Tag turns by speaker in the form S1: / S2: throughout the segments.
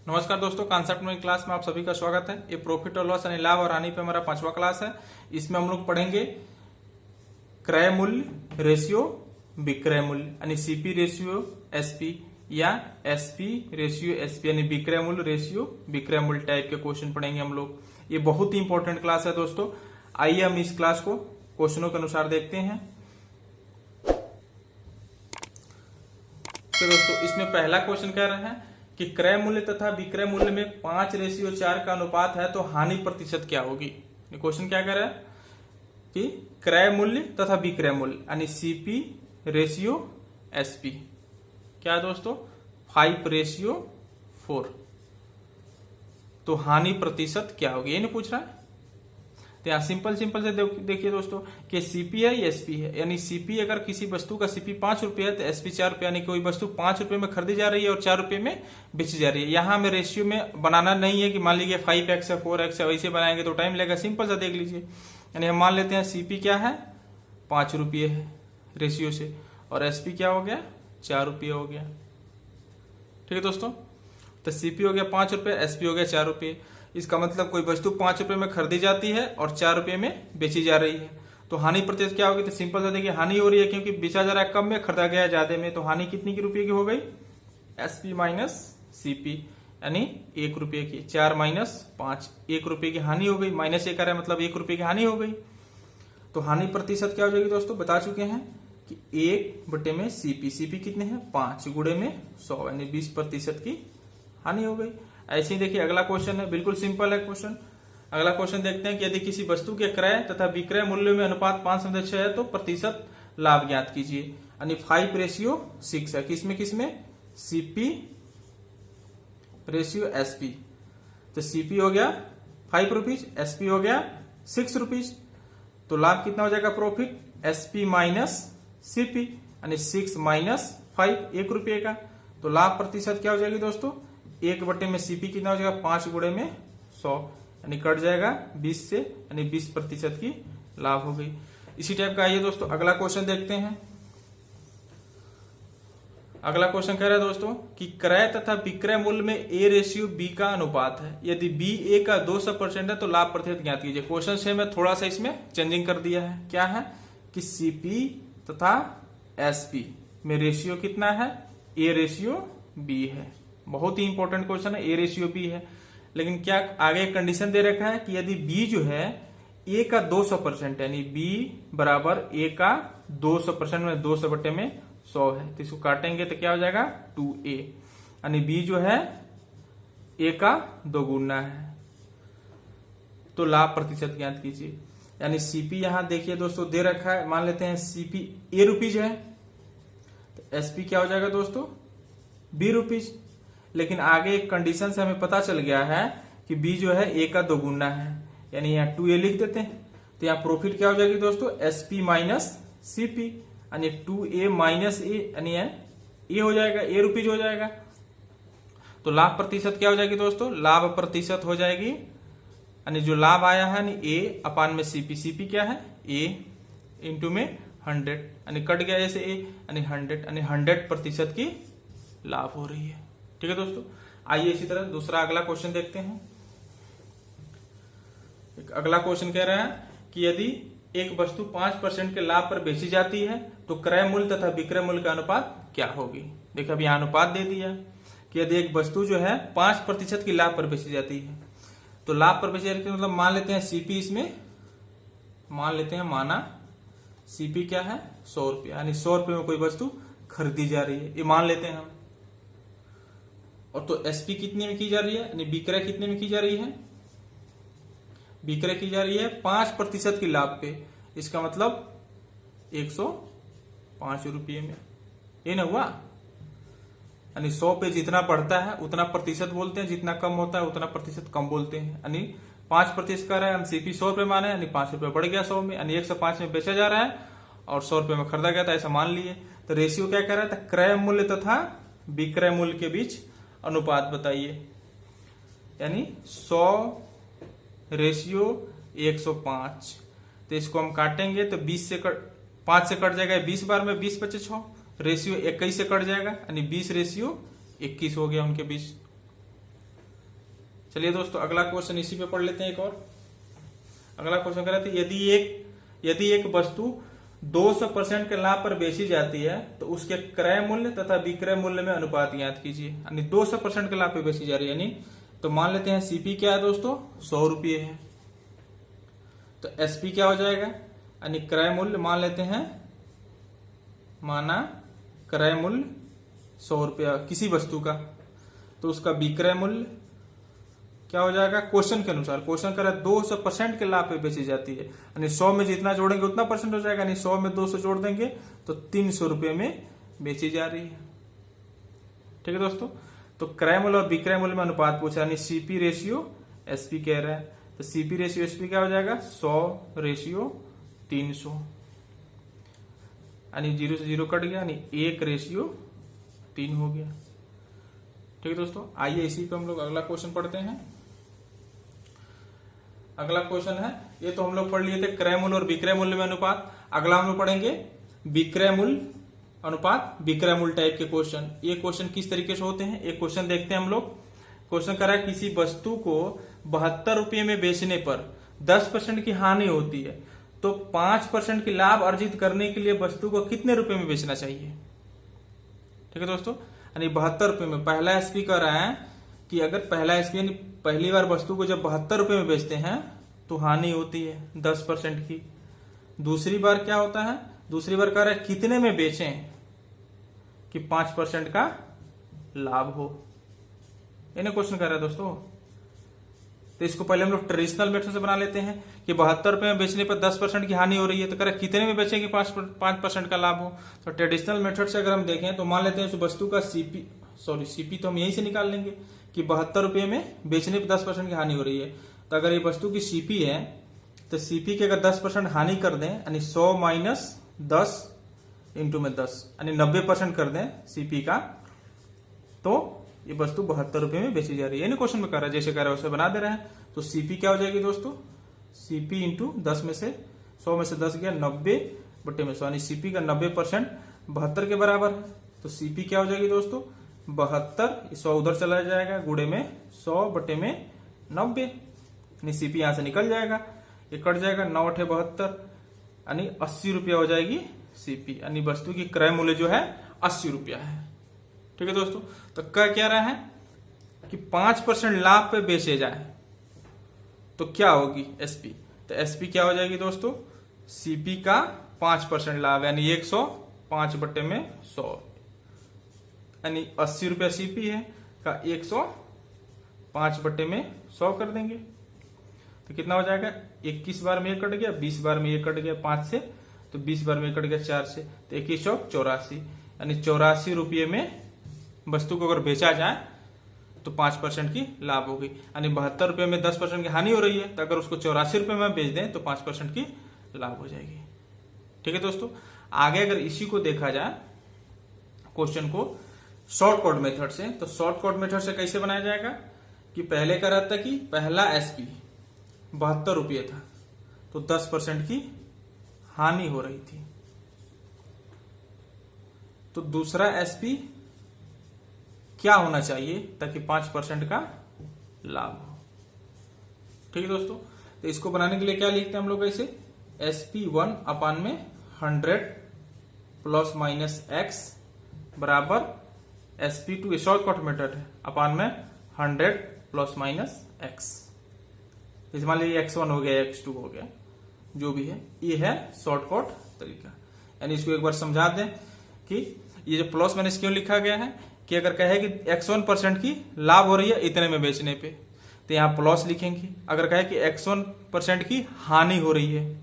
S1: नमस्कार दोस्तों, कॉन्सेप्ट में क्लास में आप सभी का स्वागत है। ये प्रॉफिट और लॉस यानी लाभ और हानि पे हमारा 5वां क्लास है। इसमें हम लोग पढ़ेंगे क्रय मूल्य रेशियो विक्रय मूल्य यानी सीपी रेशियो एसपी या एसपी रेशियो एसपी यानी विक्रय मूल्य रेशियो विक्रय मूल्य टाइप के क्वेश्चन पढ़ेंगे हम लोग। ये बहुत ही इंपॉर्टेंट क्लास है दोस्तों। आइए हम इस क्लास को क्वेश्चनों के अनुसार देखते हैं। तो दोस्तों इसमें पहला क्वेश्चन कह रहा है कि क्रय मूल्य तथा विक्रय मूल्य में 5:4 का अनुपात है तो हानि प्रतिशत क्या होगी। क्वेश्चन क्या कह रहा है कि क्रय मूल्य तथा विक्रय मूल्य यानी सीपी रेशियो एसपी क्या है दोस्तों 5:4 तो हानि प्रतिशत क्या होगी, ये नहीं पूछ रहा है। तो यहाँ सिंपल से देखिए दोस्तों कि सीपी है एसपी है, यानी सीपी अगर किसी वस्तु का सीपी 5 रुपये है तो एसपी 4 रुपये, यानी कोई वस्तु 5 रुपये में खरीदी जा रही है और 4 रुपये में बेची जा रही है। यहाँ हमें रेशियो में बनाना नहीं है कि मान लीजिए 5x है 4x है, वैसे बनाएंगे तो टाइम लगेगा। सिंपल सा देख लीजिए, यानी हम मान लेते हैं सीपी क्या है 5 रुपये है रेशियो से और एसपी क्या हो गया 4 रुपये हो गया। ठीक है दोस्तों, तो सीपी हो गया 5 रुपये, एसपी हो गया 4 रुपये। इसका मतलब कोई वस्तु 5 रुपये में खरीदी जाती है और 4 रुपये में बेची जा रही है, तो हानि प्रतिशत क्या होगी। तो सिंपल सा देखिए हानि हो रही है क्योंकि बेचा जा रहा है कम में, खरीदा गया है ज्यादा में, तो हानि कितनी की रुपये की हो गई एसपी माइनस सीपी यानी 1 रुपये की। 4 माइनस 5 1 रुपये की हानि हो गई, माइनस 1 है मतलब 1 रुपये की हानि हो गई। तो हानि प्रतिशत क्या हो जाएगी दोस्तों, बता चुके हैं कि 1 में सीपी, सीपी कितने हैं 5 गुणे में 100 यानी 20% की हानि हो गई। ऐसे ही देखिए अगला क्वेश्चन है, बिल्कुल सिंपल है क्वेश्चन। अगला क्वेश्चन देखते हैं कि यदि किसी वस्तु के क्रय तथा विक्रय मूल्य में अनुपात 5:6 है तो प्रतिशत लाभ ज्ञात कीजिए, यानी 5:6 है। किसमें सीपी रेशियो एसपी। तो सीपी हो गया 5 रुपीज, एसपी हो गया 6 रुपीज, तो लाभ कितना हो जाएगा प्रॉफिट एसपी माइनस सीपी यानी 6 माइनस 5 1 रुपये का। तो लाभ प्रतिशत क्या हो जाएगी दोस्तों 1 में सीपी कितना हो जाएगा 5 गुणे में 100 यानी कट जाएगा 20 से, यानी 20% की लाभ हो गई। इसी टाइप का आइए दोस्तों अगला क्वेश्चन देखते हैं। अगला क्वेश्चन कह रहा है दोस्तों कि क्रय तथा विक्रय मूल्य में ए रेशियो बी का अनुपात है, यदि बी ए का 200% है तो लाभ प्रतिशत ज्ञात कीजिए। क्वेश्चन से मैं थोड़ा सा इसमें चेंजिंग कर दिया है। क्या है कि सीपी तथा एसपी में रेशियो कितना है ए रेशियो बी है। बहुत ही इंपॉर्टेंट क्वेश्चन है, ए रेशियो बी है, लेकिन क्या आगे कंडीशन दे रखा है कि यदि बी जो है ए का 200% यानी बी बराबर ए का 200% में 200 में 100 है, तो इसको काटेंगे तो क्या हो जाएगा 2a, यानी बी जो है ए का 2 गुना है। तो लाभ प्रतिशत ज्ञात कीजिए, यानी सीपी यहां देखिए दोस्तों दे रखा है, मान लेते हैं सीपी ए रुपीज है तो एसपी क्या हो जाएगा दोस्तों बी रुपीज। लेकिन आगे एक कंडीशन से हमें पता चल गया है कि बी जो है ए का 2 गुना है, यानी यहाँ 2a लिख देते हैं। तो यहाँ प्रॉफिट क्या हो जाएगी दोस्तों एसपी माइनस सीपी यानी 2a माइनस ए यानी ए हो जाएगा ए रुपीज हो जाएगा। तो लाभ प्रतिशत क्या हो जाएगी दोस्तों, लाभ प्रतिशत हो जाएगी यानी जो लाभ आया है यानी ए अपान में सीपी, सीपी क्या है ए इंटू में 100 यानी कट गया ऐसे ए यानी 100 यानी 100% की लाभ हो रही है। ठीक है दोस्तों, आइए इसी तरह दूसरा अगला क्वेश्चन देखते हैं। अगला क्वेश्चन कह रहा है कि यदि एक वस्तु 5% के लाभ पर बेची जाती है तो क्रय मूल्य तथा विक्रय मूल्य का अनुपात क्या होगी। देखिए अब यहाँ अनुपात दे दिया कि यदि एक वस्तु जो है 5% की लाभ पर बेची जाती है तो लाभ पर बेची जाती है मतलब मान लेते हैं सीपी, इसमें मान लेते हैं माना सीपी क्या है 100 रुपये, यानी 100 रुपये में कोई वस्तु खरीदी जा रही है, ये मान लेते हैं हम। और तो एसपी कितने में की जा रही है यानी विक्रय कितने में की जा रही है, विक्रय की जा रही है 5% की लाभ पे, इसका मतलब 105 रुपये में, ये ना हुआ। यानी 100 पे जितना बढ़ता है उतना प्रतिशत बोलते हैं, जितना कम होता है उतना प्रतिशत कम बोलते हैं। यानी 5% का रहा है, हम सीपी 100 रुपये माने यानी 5 रुपये बढ़ गया 100 में, यानी 105 में बेचा जा रहा है और 100 रुपये में खरीदा गया था, ऐसा मान लिए। तो रेशियो क्या कह रहा था क्रय मूल्य तथा विक्रय मूल्य के बीच अनुपात बताइए, यानी 100 रेशियो 105। तो इसको हम काटेंगे तो 5 से कट जाएगा 20 बार में, 20 बचे 6, रेशियो 21 से कट जाएगा यानी 20 रेशियो 21 हो गया उनके बीच। चलिए दोस्तों अगला क्वेश्चन इसी पे पढ़ लेते हैं एक और। अगला क्वेश्चन कह रहे थे यदि एक वस्तु 200% के लाभ पर बेची जाती है तो उसके क्रय मूल्य तथा विक्रय मूल्य में अनुपात ज्ञात कीजिए। यानी 200% के लाभ पे बेची जा रही है, यानी तो मान लेते हैं सीपी क्या है दोस्तों, 100 रुपये है, तो एसपी क्या हो जाएगा, यानी क्रय मूल्य मान लेते हैं, माना क्रय मूल्य 100 रुपया किसी वस्तु का, तो उसका विक्रय मूल्य क्या हो जाएगा, क्वेश्चन के अनुसार, क्वेश्चन कह रहा है 200% के लाभ पे बेची जाती है, यानी 100 में जितना जोड़ेंगे उतना परसेंट हो जाएगा, यानी 100 में 200 जोड़ देंगे तो 300 रुपये में बेची जा रही है। ठीक है दोस्तों, तो क्रय मूल्य और विक्रय मूल्य में अनुपात पूछा, यानी सीपी रेशियो एसपी कह रहा है, तो सीपी रेशियो एसपी क्या हो जाएगा, 100 रेशियो 300, यानी 0 से 0 कट गया, यानी 1 रेशियो 3 हो गया। ठीक है दोस्तों, आइए इसी पे हम लोग अगला क्वेश्चन पढ़ते हैं। अगला क्वेश्चन है, ये तो हम लोग पढ़ लिए थे क्रय मूल्य और विक्रय मूल्य में अनुपात। अगला हम लोग पढ़ेंगे विक्रय मूल्य अनुपात विक्रय मूल्य टाइप के क्वेश्चन। ये क्वेश्चन किस तरीके से होते हैं, एक क्वेश्चन देखते हैं हम लोग। क्वेश्चन कर रहा है किसी वस्तु को 72 रुपये में बेचने पर 10% की हानि होती है, तो 5% की लाभ अर्जित करने के लिए वस्तु को कितने रुपए में बेचना चाहिए। ठीक है दोस्तों, यानी 72 रुपये में पहला एसपी कह रहा है कि अगर पहला एसपी यानी पहली बार वस्तु को जब 72 रुपये में बेचते हैं तो हानि होती है 10% की। दूसरी बार क्या होता है, दूसरी बार कह रहा है कितने में बेचें कि 5% का लाभ हो। इन्हें क्वेश्चन कर रहा है दोस्तों। तो इसको पहले हम लोग ट्रेडिशनल मेथड से बना लेते हैं कि 72 रुपये में बेचने पर 10% की हानि हो रही है, तो कह रहा है कितने में बेचेंगे 5% का लाभ हो। तो ट्रेडिशनल मेथड से अगर हम देखें तो मान लेते हैं उस वस्तु का सीपी तो हम यहीं से निकाल लेंगे कि 72 रुपये में बेचने पर 10% की हानि हो रही है। तो अगर ये वस्तु की सीपी है तो सीपी के अगर 10% हानि कर दें, यानी 100 माइनस 10 इंटू में 10, यानी 90% कर दें सीपी का, तो ये वस्तु 72 रुपये में बेची जा रही है। यानी क्वेश्चन में कर रहा है जैसे कह रहा है वैसे बना दे रहे हैं। तो सीपी क्या हो जाएगी दोस्तों, सीपी इंटू 10 में से 100 में से 10 गया 90 बटे में 100, यानी सीपी का 90% 72 के बराबर है। तो सीपी क्या हो जाएगी दोस्तों, 72, 100 उधर चला जाएगा, गुड़े में 100 बटे में 90, यानी सीपी यहां से निकल जाएगा, ये कट जाएगा, 9 8 72, यानी 80 रुपया हो जाएगी सीपी, यानी वस्तु की क्रय मूल्य जो है 80 रुपया है। ठीक है दोस्तों, तो क्या रहा है कि 5% लाभ पे बेचे जाए तो क्या होगी एसपी, तो एसपी क्या हो जाएगी दोस्तों, सीपी का 5% लाभ, यानी 105 बटे में 100, यानी 80 रुपया सीपी है का 105 बटे में 100 कर देंगे तो कितना हो जाएगा, 21 बार में ये कट गया, 20 बार में ये कट गया 5 से, तो 20 बार में कट गया 4 से, तो 2184, यानी 84 रुपये में वस्तु को अगर बेचा जाए तो 5% की लाभ होगी। यानी 72 रुपये में 10% की हानि हो रही है, तो अगर उसको 84 रुपये में बेच दें तो 5% की लाभ हो जाएगी। ठीक है दोस्तों, आगे अगर इसी को देखा जाए क्वेश्चन को शॉर्टकट मेथड से, तो शॉर्टकट मेथड से कैसे बनाया जाएगा कि पहले का रहता कि पहला एसपी 72 रुपये था तो 10% की हानि हो रही थी, तो दूसरा एसपी क्या होना चाहिए ताकि 5% का लाभ हो। ठीक है दोस्तों, तो इसको बनाने के लिए क्या लिखते हैं हम लोग ऐसे, SP1 अपान में 100 प्लस माइनस x बराबर SP2, ये शॉर्टकट मेथड है, अपान में 100 प्लस माइनस x। इस मान लीजिए x1 हो गया, x2 हो गया, जो भी है, ये है शॉर्टकट तरीका। यानी इसको एक बार समझा दें कि ये जो प्लस माइनस क्यों लिखा गया है कि अगर कहे कि x1% की लाभ हो रही है इतने में बेचने पे तो यहाँ प्लस लिखेंगे, अगर कहे कि x1% की हानि हो रही है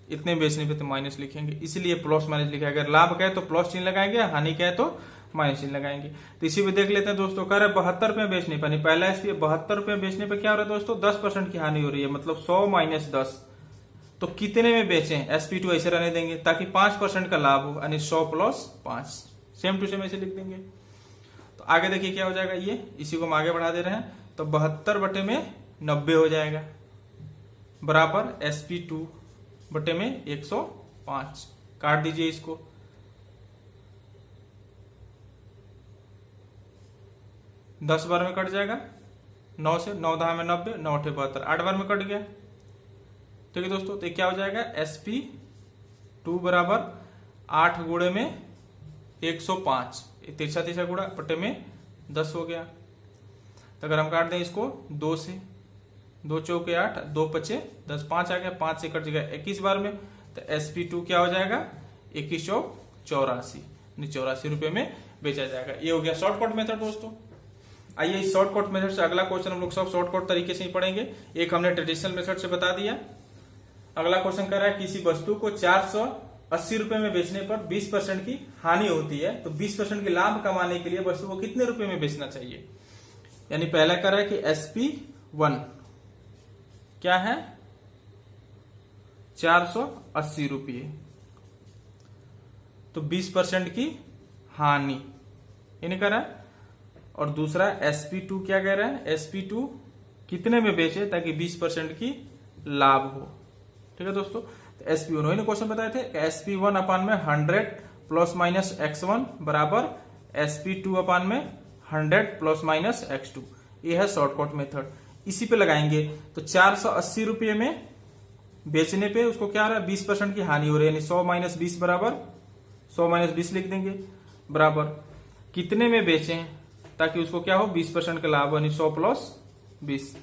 S1: इतने बेचने पे तो माइनस लिखेंगे, इसलिए प्लस माइनस लिखा है। अगर लाभ कहे तो प्लस चिन्ह लगाएंगे, हानि कहे तो माइनस चिन्ह लगाएंगे। तो इसी पे देख लेते हैं दोस्तों, कह रहे 72 रुपये बेचने पर, पहला एसपी 72 रुपये बेचने पर क्या हो रहा है दोस्तों, 10% की हानि हो रही है, मतलब 100 माइनस 10, तो कितने में बेचें, SP2 ऐसे रहने देंगे ताकि 5% का लाभ हो, यानी 100 प्लस 5, सेम टू सेम ऐसे लिख देंगे। तो आगे देखिए क्या हो जाएगा, ये इसी को हम आगे बढ़ा दे रहे हैं, तो 72 बटे में 90 हो जाएगा बराबर SP2 बटे में 105, काट दीजिए इसको, दस बार में कट जाएगा, 9 से 9 दहा में 90, 9 8 72, 8 बार में कट गया। ठीक है दोस्तों, तो क्या हो जाएगा sp2 बराबर 8 गुणे में 105, तिरछा तिरछा गुणा बटे में 10 हो गया। तो अगर हम काट दें इसको 2 से, 2 चौके 8, 2 पचे 10, 5 आ गया, 5 से कट जाएगा 21 बार में, तो sp2 क्या हो जाएगा 21 चौक 84, 84 रुपए में बेचा जाएगा। ये हो गया शॉर्टकट मेथड दोस्तों। आइए इस शॉर्टकट मेथड से अगला क्वेश्चन हम लोग सब शॉर्टकट तरीके से ही पढ़ेंगे। एक हमने ट्रेडिशनल मेथड से बता दिया। अगला क्वेश्चन कह रहा है किसी वस्तु को 480 रुपए में बेचने पर 20% की हानि होती है, तो 20% की लाभ कमाने के लिए वस्तु को कितने रुपए में बेचना चाहिए। यानी पहला कह रहा है कि SP1 क्या है 480 रुपये, तो 20% की हानि ये नहीं कह रहा है। और दूसरा SP2 क्या कह रहा है, SP2 कितने में बेचे ताकि 20% की लाभ हो। ठीक है दोस्तों, तो SP1 उन्होंने क्वेश्चन बताए थे, SP1 अपान में 100 प्लस माइनस x1 बराबर SP2 अपान में 100 प्लस माइनस x2। ये है शॉर्टकट मेथड, इसी पे लगाएंगे। तो 480 रुपये में बेचने पे उसको क्या आ रहा है 20% की हानि हो रही है, यानी 100 माइनस 20 बराबर 100 माइनस 20 लिख देंगे, बराबर कितने में बेचें ताकि उसको क्या हो 20% का लाभ, यानी 100 प्लस 20।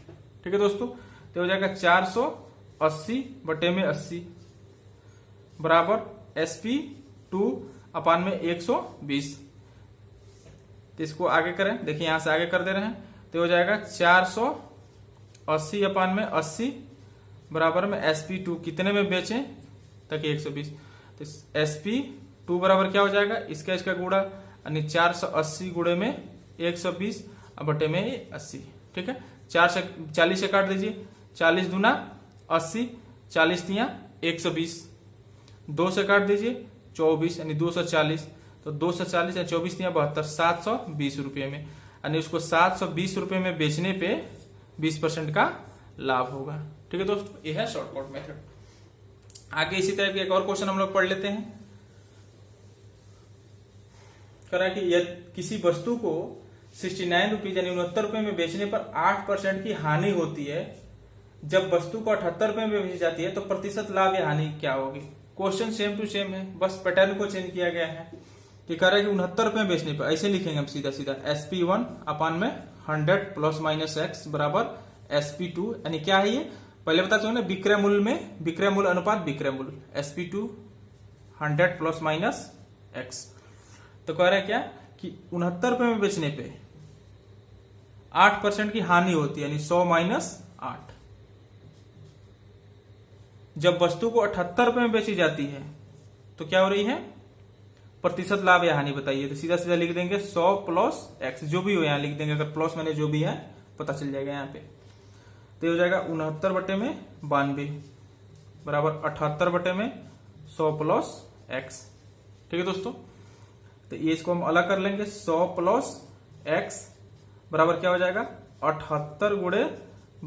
S1: ठीक है दोस्तों, तो हो जाएगा 480 बटे में 80 बराबर SP2 अपान में 120। तो इसको आगे करें, देखिए यहां से आगे कर दे रहे हैं, तो हो जाएगा 480 अपान में 80 बराबर में SP2 कितने में बेचें ताकि 120। तो SP2 बराबर क्या हो जाएगा इसका गुणा, यानी 480 गुणे में 120 बटे में 80। ठीक है, 40 से काट दीजिए, 40 दूना 80, 40 तिया 120, 2 से काट दीजिए 24 यानी 240, तो 240 या 24 तिया 72, 720 रुपये में, यानी उसको 720 रुपये में बेचने पे 20% का लाभ होगा। ठीक है दोस्तों, यह है शॉर्टकट मेथड। आगे इसी तरह के एक और क्वेश्चन हम लोग पढ़ लेते हैं। करा कि यदि किसी वस्तु को 69 रुपीज यानी 69 रुपए में बेचने पर 8% की हानि होती है, जब वस्तु को 78 रुपए में बेची जाती है तो प्रतिशत लाभ या हानि क्या होगी। क्वेश्चन सेम टू सेम है, बस पैटर्न को चेंज किया गया है। कि कह रहा है कि 69 रुपए में बेचने पर ऐसे लिखेंगे हम सीधा सीधा SP1 अपान में 100 प्लस माइनस x बराबर SP2, यानी क्या है ये पहले बता चुके ना, विक्रय मूल्य में विक्रय मूल्य अनुपात विक्रय मूल्य, SP2 100 प्लस माइनस x। तो कह रहा है क्या कि 69 रुपए में बेचने पे 8% की हानि होती है, यानी 100 माइनस 8। जब वस्तु को 78 रुपए में बेची जाती है तो क्या हो रही है प्रतिशत लाभ या हानि बताइए। तो सीधा सीधा लिख देंगे 100 प्लस x, जो भी हो यहां लिख देंगे, अगर प्लस मैंने जो भी है पता चल जाएगा यहाँ पे। तो हो जाएगा 69 बटे में 92 बराबर 78 बटे में 100 प्लस x। ठीक है दोस्तों, तो ये इसको हम अलग कर लेंगे, 100 प्लस x बराबर क्या हो जाएगा 78 गुणे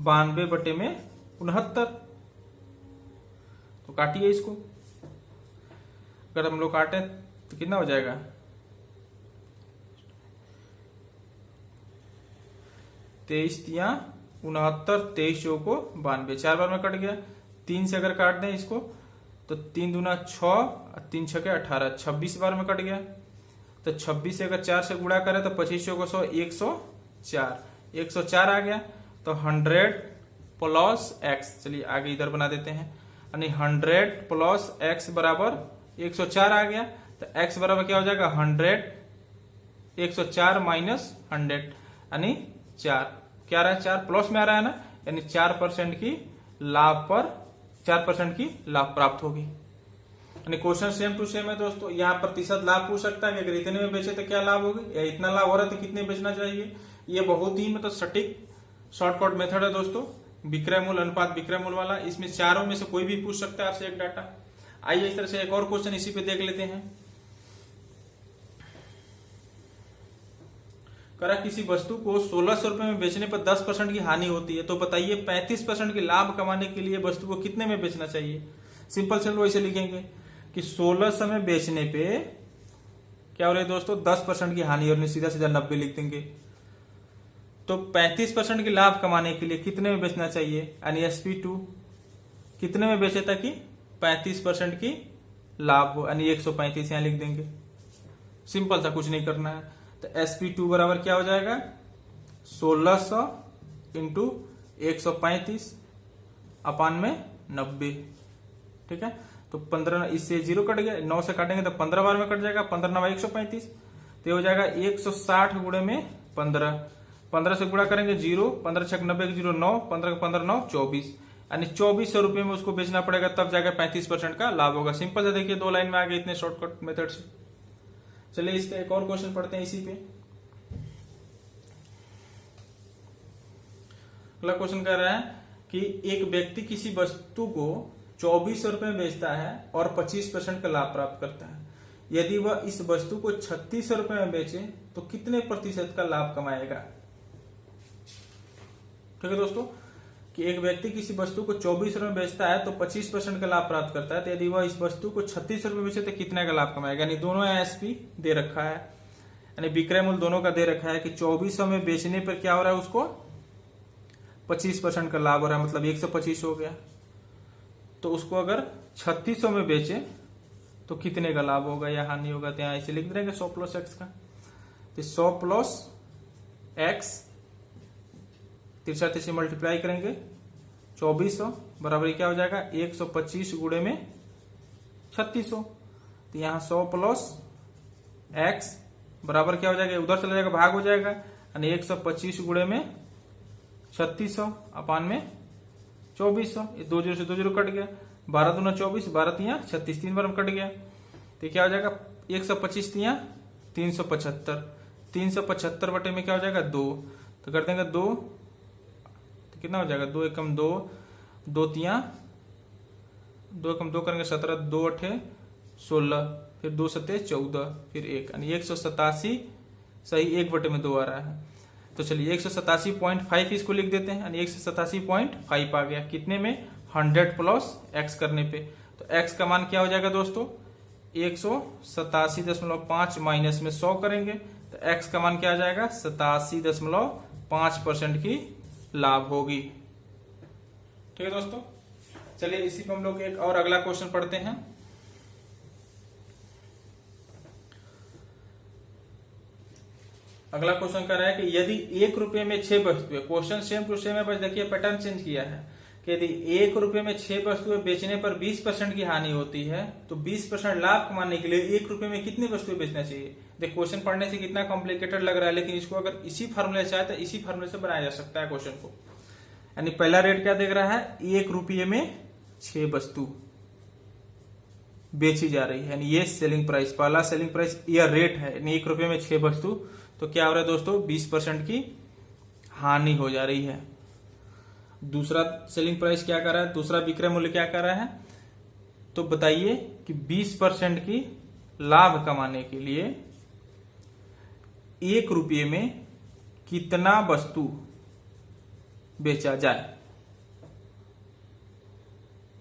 S1: 92 बटे में 69। तो काटिए इसको, अगर हम लोग काटें तो कितना हो जाएगा 23 तिया 69, 23 चौको 92, 4 बार में कट गया। 3 से अगर काट दें इसको तो 3 दूना 6, 3 छके 18, 26 बार में कट गया। तो 26 से अगर 4 से गुणा करें तो 25 चौको 100, 104 आ गया। तो 100 प्लस x, चलिए आगे इधर बना देते हैं, यानी 100 प्लस x बराबर 104 आ गया। तो x बराबर क्या हो जाएगा 100, 104 माइनस 100 यानी 4, क्या आ रहा है 4 प्लस में आ रहा है ना, यानी 4% की लाभ पर 4% की लाभ प्राप्त होगी। यानी क्वेश्चन सेम टू सेम है दोस्तों। यहाँ प्रतिशत लाभ पूछ सकता है कि अगर इतने में बेचे तो क्या लाभ होगी, या इतना लाभ हो रहा है तो कितने बेचना चाहिए। ये बहुत ही मतलब सटीक शॉर्टकट मेथड है दोस्तों, विक्रय मूल्य अनुपात विक्रय मूल्य वाला। इसमें चारों में से कोई भी पूछ सकता है आपसे एक डाटा। आइए इस तरह से एक और क्वेश्चन इसी पे देख लेते हैं। करा किसी वस्तु को 1600 रुपए में बेचने पर 10% की हानि होती है, तो बताइए 35% की लाभ कमाने के लिए वस्तु को कितने में बेचना चाहिए। सिंपल से वैसे लिखेंगे कि 1600 में बेचने पे क्या हो रहा है दोस्तों 10% की हानि, और सीधा सीधा 90 लिख देंगे। तो 35% की लाभ कमाने के लिए कितने में बेचना चाहिए, यानी SP2 कितने में बेचे ताकि 35% की लाभ हो, यानी 135 यहां लिख देंगे। सिंपल सा, कुछ नहीं करना है। तो SP2 बराबर क्या हो जाएगा, 1600 इंटू 135 अपान में 90। ठीक है, तो 15 इससे 0 कट गया, 9 से काटेंगे तो 15 बार में कट जाएगा, 15 9 135, तो ये हो जाएगा 160 गुणे में 15, 15 से गुणा करेंगे 0, 15 छक 90 0 9, 15 15 9 24, यानी 2400 रुपये में उसको बेचना पड़ेगा, तब जाकर 35% का लाभ होगा। सिंपल से देखिए, 2 लाइन में आ गए इतने शॉर्टकट मेथड से। चलिए इसका एक और क्वेश्चन पढ़ते हैं इसी पे। अगला क्वेश्चन कह रहा है कि एक व्यक्ति किसी वस्तु को 2400 रुपए में बेचता है और 25% का लाभ प्राप्त करता है। यदि वह इस वस्तु को 3600 रुपए में बेचे तो कितने प्रतिशत का लाभ कमाएगा। ठीक है दोस्तों, कि एक व्यक्ति किसी वस्तु को 2400 में बेचता है तो 25% का लाभ प्राप्त करता है, तो यदि वह इस वस्तु को 3600 रुपए बेचे तो कितने का लाभ कमाएगा। यानी दोनों एसपी दे रखा है, यानी विक्रय मूल्य दोनों का दे रखा है कि 2400 में बेचने पर क्या हो रहा है, उसको 25% का लाभ हो रहा है, मतलब 125 हो गया। तो उसको अगर 3600 में बेचे तो कितने का लाभ होगा या हानि होगा, तो यहां ऐसे लिख देंगे 100 प्लस एक्स का। तो 100 प्लस एक्स 33 से मल्टीप्लाई करेंगे 2400 बराबर क्या हो जाएगा 125 गुणे में 3600। तो यहाँ 100 प्लस एक्स बराबर क्या हो जाएगा, उधर चला जाएगा भाग हो जाएगा, यानी 125 गुणे में 3600 अपान में 2400, ये 2 0 से 2 0 कट गया, 12 दूना 24, 12 तिया 36, 3 बार में कट गया। तो क्या हो जाएगा 125 तिया 375, 375 बटे में क्या हो जाएगा 2, तो कर देंगे 2, तो कितना हो जाएगा 2 एकम 2, 2 तिया 2 एकम 2 करेंगे 17, 2 अठे 16, फिर 2 सते 14, फिर 1, यानी 187 सही 1 बटे में 2 आ रहा है। तो चलिए 187.5 इसको लिख देते हैं, यानी 187.5 आ गया कितने में 100 प्लस एक्स करने पे। तो एक्स का मान क्या हो जाएगा दोस्तों 187.5 माइनस में 100 करेंगे तो एक्स का मान क्या आ जाएगा 87.5% की लाभ होगी। ठीक है दोस्तों, चलिए इसी पे हम लोग एक और अगला क्वेश्चन पढ़ते हैं। अगला क्वेश्चन कर रहा है कि यदि 1 रुपए में 6 वस्तुएं, क्वेश्चन सेम टू सेम है, बस देखिए पैटर्न चेंज किया है कि यदि 1 रुपए में 6 वस्तुएं बेचने पर 20% की हानि होती है तो 20% लाभ कमाने के लिए 1 रुपए में कितनी वस्तुएं बेचना चाहिए। देख क्वेश्चन पढ़ने से कितना कॉम्प्लिकेटेड लग रहा है, लेकिन इसको अगर इसी फार्मूले से आए तो इसी फार्मूले से बनाया जा सकता है क्वेश्चन को। यानी पहला रेट क्या देख रहा है 1 रुपये में 6 वस्तु बेची जा रही है, यानी ये सेलिंग प्राइस, पहला सेलिंग प्राइस यह रेट है, यानी 1 रुपये में 6 वस्तु, तो क्या हो रहा है दोस्तों 20% की हानि हो जा रही है। दूसरा सेलिंग प्राइस क्या कर रहा है, दूसरा विक्रय मूल्य क्या कर रहा है, तो बताइए कि 20% की लाभ कमाने के लिए 1 रुपये में कितना वस्तु बेचा जाए।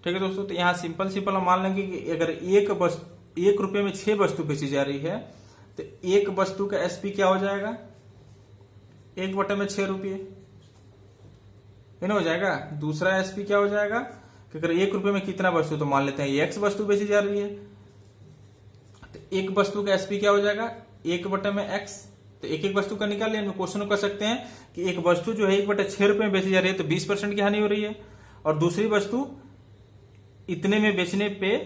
S1: ठीक है दोस्तों, तो यहां सिंपल हम मान लेंगे कि अगर 1 रुपये में 6 वस्तु बेची जा रही है तो एक वस्तु का एसपी क्या हो जाएगा 1 बटे में 6 रुपये हो जाएगा। दूसरा एसपी क्या हो जाएगा कि अगर 1 रुपये में कितना वस्तु, तो मान लेते हैं एक्स वस्तु बेची जा रही है, तो एक वस्तु का एसपी क्या हो जाएगा 1 बटे में एक्स। तो एक एक वस्तु का निकाल लिया, क्वेश्चन कर सकते हैं कि एक वस्तु जो है 1 बटे 6 रुपये में बेची जा रही है तो 20% की हानि हो रही है, और दूसरी वस्तु इतने में बेचने पे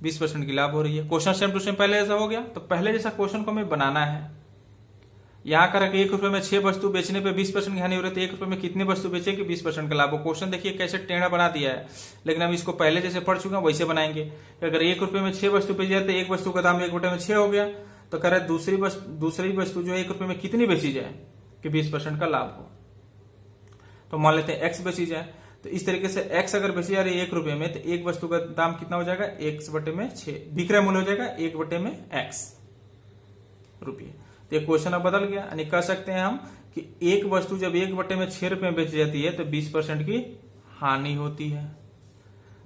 S1: 20% की लाभ हो रही है। क्वेश्चन सेम टू सेम पहले जैसा हो गया, तो पहले जैसा क्वेश्चन को हमें बनाना है। यहां कर 1 रुपये में 6 वस्तु बेचने पे 20% की हानि हो रही है, तो 1 रुपये में कितने वस्तु बेचेंगे 20% का लाभ हो। क्वेश्चन देखिए कैसे टेढ़ा बना दिया है, लेकिन हम इसको पहले जैसे पढ़ चुके हैं वैसे बनाएंगे। अगर 1 रुपये में 6 वस्तु बेची जाए तो एक वस्तु का दाम 1 बटे में 6 हो गया, तो कह रहे दूसरी वस्तु जो है 1 रुपये में कितनी बेची जाए कि 20% का लाभ हो। तो मान लेते हैं एक्स बेची जाए, तो इस तरीके से x अगर बेची जा रही है 1 रुपये में, तो एक वस्तु का दाम कितना हो जाएगा 1 बटे में 6, विक्रय मूल्य हो जाएगा 1 बटे में x रुपये। तो ये क्वेश्चन अब बदल गया, यानी कह सकते हैं हम कि एक वस्तु जब 1 बटे में 6 रुपये में बेची जाती है तो 20% की हानि होती है।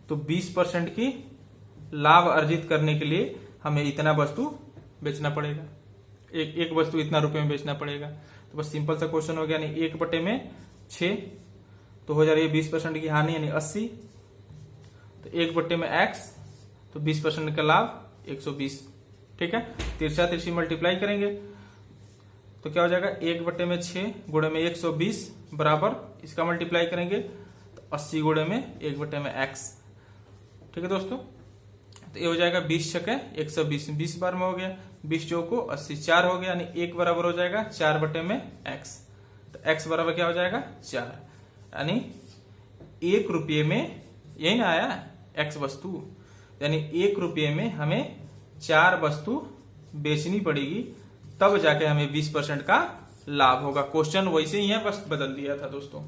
S1: तो 20% की लाभ अर्जित करने के लिए हमें इतना वस्तु बेचना पड़ेगा, एक वस्तु इतना रुपये में बेचना पड़ेगा। तो बस सिंपल सा क्वेश्चन हो गया, यानी 1/6 तो हो जा रही है 20% की हानि यानी 80, तो 1/x तो 20% का लाभ 120। ठीक है, तिरछा तिरछी मल्टीप्लाई करेंगे तो क्या हो जाएगा 1/6 गुणे में 120 बराबर इसका मल्टीप्लाई करेंगे तो 80 गुणे में 1/x। ठीक है दोस्तों, तो ये हो जाएगा 20 छके 120, 20 बार में हो गया, 20 चौको 80, 4 हो गया, यानी 1 बराबर हो जाएगा 4/x। तो x बराबर क्या हो जाएगा 4, यानी 1 रुपये में, यही ना आया x वस्तु, यानी 1 रुपये में हमें 4 वस्तु बेचनी पड़ेगी, तब जाके हमें 20% का लाभ होगा। क्वेश्चन वैसे ही है, बस बदल दिया था दोस्तों।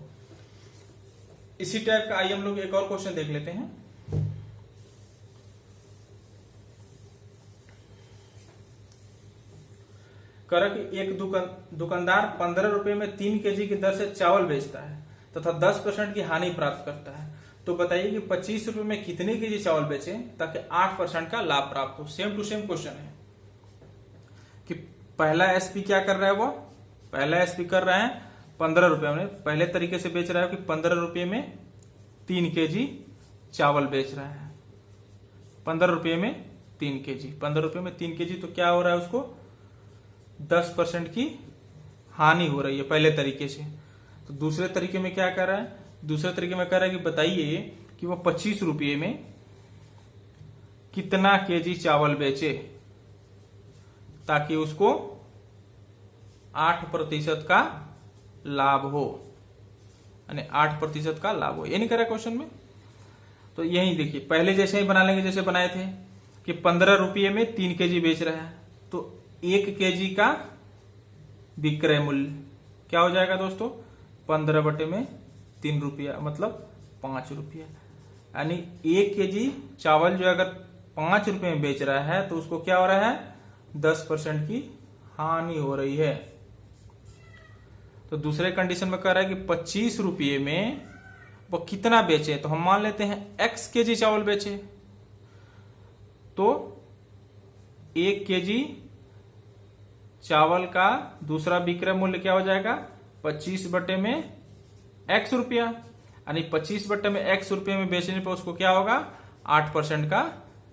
S1: इसी टाइप का आइए हम लोग एक और क्वेश्चन देख लेते हैं। कर कि एक दुकानदार 15 रुपए में 3 केजी की दर से चावल बेचता है तथा 10% की हानि प्राप्त करता है, तो बताइए कि 25 रुपए में कितने केजी चावल बेचे ताकि 8% का लाभ प्राप्त हो। सेम टू सेम क्वेश्चन है कि पहला एसपी क्या कर रहा है, वो पहला एसपी कर रहा है 15 रुपए में, पहले तरीके से बेच रहा है कि 15 रुपए में 3 केजी चावल बेच रहा है। 15 रुपए में 3 केजी, 15 रुपए में 3 केजी, तो क्या हो रहा है उसको 10% की हानि हो रही है पहले तरीके से। तो दूसरे तरीके में क्या कर रहा है, दूसरे तरीके में कह रहा है कि बताइए कि वो 25 रुपये में कितना केजी चावल बेचे ताकि उसको 8% का लाभ हो, यानी 8% का लाभ हो, ये नहीं कह रहा क्वेश्चन में। तो यही देखिए, पहले जैसे ही बना लेंगे जैसे बनाए थे कि 15 रुपये में 3 केजी बेच रहा है, तो 1 केजी का विक्रय मूल्य क्या हो जाएगा दोस्तों 15/3 रुपया, मतलब 5 रुपया, यानी 1 केजी चावल जो अगर 5 रुपए में बेच रहा है तो उसको क्या हो रहा है 10% की हानि हो रही है। तो दूसरे कंडीशन में कह रहा है कि 25 रुपये में वो कितना बेचे, तो हम मान लेते हैं x केजी चावल बेचे, तो 1 केजी चावल का दूसरा विक्रय मूल्य क्या हो जाएगा 25/x रुपया, यानी 25/x रुपये में बेचने पर उसको क्या होगा 8% का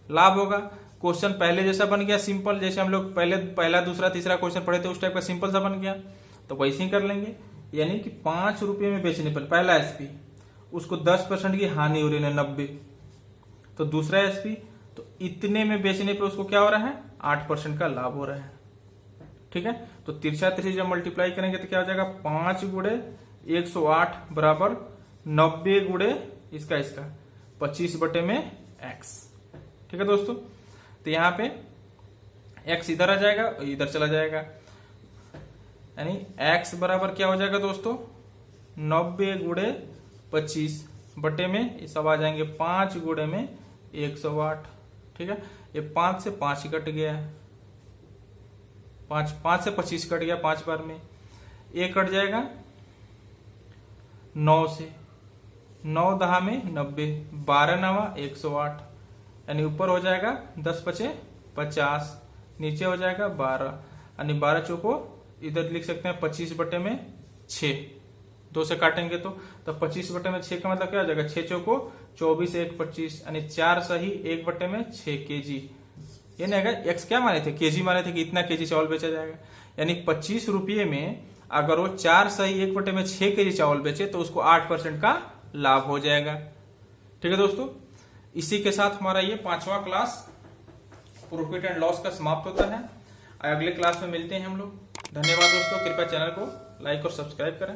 S1: लाभ होगा। क्वेश्चन पहले जैसा बन गया सिंपल, जैसे हम लोग पहले पहला दूसरा तीसरा क्वेश्चन पढ़े थे उस टाइप का सिंपल सा बन गया, तो वैसे ही कर लेंगे। यानी कि 5 रुपये में बेचने पर पहला एसपी उसको 10% की हानि हो रही है 90, तो दूसरा एसपी तो इतने में बेचने पर उसको क्या हो रहा है 8% का लाभ हो रहा है। ठीक है, तो तिरछा तिरछी जब मल्टीप्लाई करेंगे तो क्या हो जाएगा 5 गुणे 108 बराबर 90 गुणे इसका 25/x। ठीक है दोस्तों, तो यहां पे x इधर आ जाएगा और इधर चला जाएगा, यानी x बराबर क्या हो जाएगा दोस्तों 90 गुणे 25 बटे में ये सब आ जाएंगे 5 गुणे में 108। ठीक है, ये 5 से 5 कट गया, 5 से 25 कट गया 5 बार में, एक कट जाएगा 9 से, 9 दहा में 90, 12 नवा 108, यानी ऊपर हो जाएगा 10×5 50, नीचे हो जाएगा 12, यानी 12 चौको इधर लिख सकते हैं 25/6, 2 से काटेंगे तो 25/6 का मतलब क्या हो जाएगा 6 चौको 24 1 25, यानी 4 सही 1/6 केजी। ये नहीं आएगा एक्स क्या माने थे केजी माने थे कि इतना केजी चावल बेचा जाएगा, यानी 25 रुपये में अगर वो 4 सही 1/6 केजी चावल बेचे तो उसको 8% का लाभ हो जाएगा। ठीक है दोस्तों, इसी के साथ हमारा ये 5वां क्लास प्रॉफिट एंड लॉस का समाप्त होता है। अगले क्लास में मिलते हैं हम लोग। धन्यवाद दोस्तों, कृपया चैनल को लाइक और सब्सक्राइब करें।